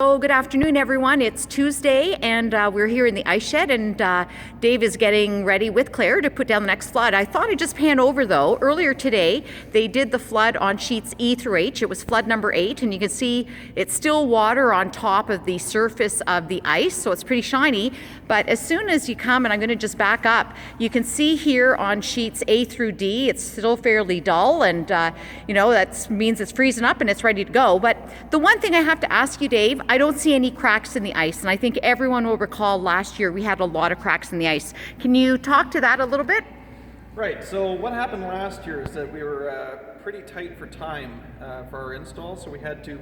Oh, good afternoon, everyone. It's Tuesday, and we're here in the ice shed, and Dave is getting ready with Claire to put down the next flood. I thought I'd just pan over, though. Earlier today, they did the flood on sheets E through H. It was flood number 8, and you can see it's still water on top of the surface of the ice, so it's pretty shiny. But as soon as you come, and I'm going to just back up, you can see here on sheets A through D, it's still fairly dull, and that means it's freezing up and it's ready to go. But the one thing I have to ask you, Dave, I don't see any cracks in the ice, and I think everyone will recall last year we had a lot of cracks in the ice. Can you talk to that a little bit? Right, so what happened last year is that we were pretty tight for time for our install, so we had to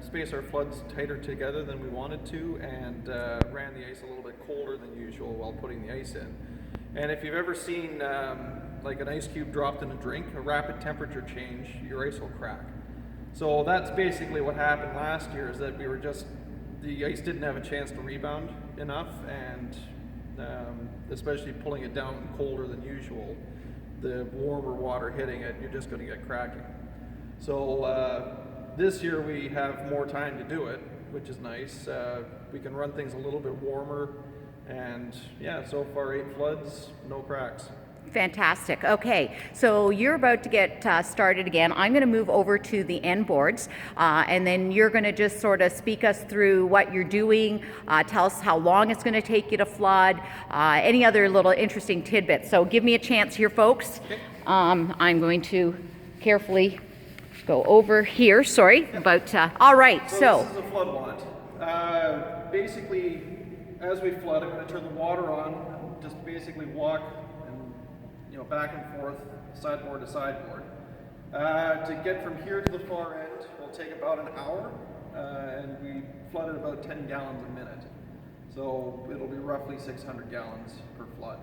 space our floods tighter together than we wanted to, and ran the ice a little bit colder than usual while putting the ice in. And if you've ever seen like an ice cube dropped in a drink, a rapid temperature change, your ice will crack. So that's basically what happened last year, is that the ice didn't have a chance to rebound enough, and especially pulling it down colder than usual, the warmer water hitting it, you're just going to get cracking. So this year we have more time to do it, which is nice. We can run things a little bit warmer, and yeah, so far 8 floods, no cracks. Fantastic. Okay, so you're about to get started again. I'm going to move over to the end boards, and then you're going to just sort of speak us through what you're doing, tell us how long it's going to take you to flood, any other little interesting tidbits. So give me a chance here, folks. Okay. I'm going to carefully go over here. Sorry about. All right, so. This is a flood wand. Basically, as we flood, I'm going to turn the water on. Just basically walk back and forth, sideboard to sideboard. To get from here to the far end will take about an hour, and we flooded about 10 gallons a minute. So it'll be roughly 600 gallons per flood.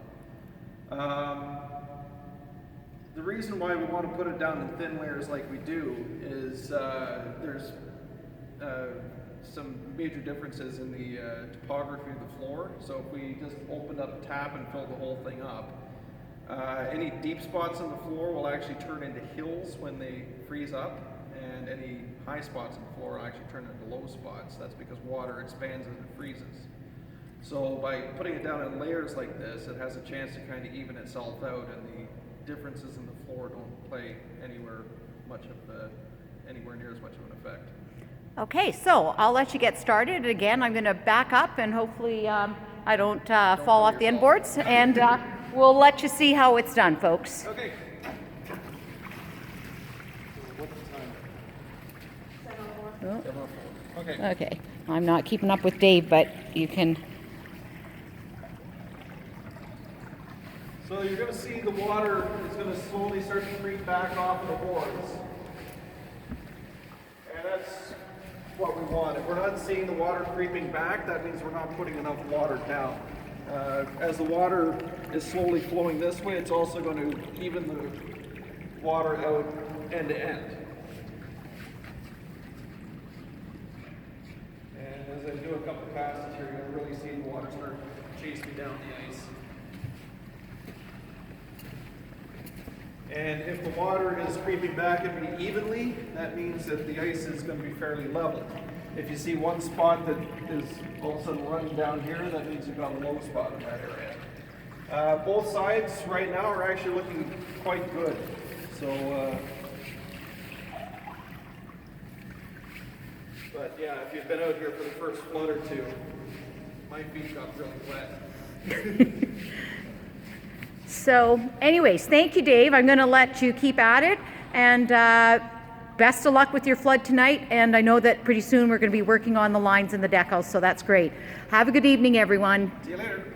The reason why we want to put it down in thin layers like we do is there's some major differences in the topography of the floor. So if we just opened up a tap and filled the whole thing up, any deep spots on the floor will actually turn into hills when they freeze up, and any high spots on the floor will actually turn into low spots. That's because water expands as it freezes. So by putting it down in layers like this, it has a chance to kind of even itself out, and the differences in the floor don't play anywhere near as much of an effect. Okay, so I'll let you get started. Again, I'm going to back up, and hopefully I don't fall off the end boards, and we'll let you see how it's done, folks. Okay. What's the time? Oh. Okay. Okay, I'm not keeping up with Dave, but you can. So you're going to see the water is going to slowly start to creep back off of the boards. And that's what we want. If we're not seeing the water creeping back, that means we're not putting enough water down. As the water is slowly flowing this way, it's also going to even the water out end to end. And as I do a couple passes here, you'll really see the water start to chase me down the ice. And if the water is creeping back at me evenly, that means that the ice is going to be fairly level. If you see one spot that is all of a sudden running down here, that means you've got a low spot in that area. Both sides right now are actually looking quite good. So, but yeah, if you've been out here for the first flood or two, my feet got really wet. So anyways, thank you, Dave. I'm going to let you keep at it, and best of luck with your flood tonight. And I know that pretty soon we're going to be working on the lines in the decals, so that's great. Have a good evening, everyone. See you later.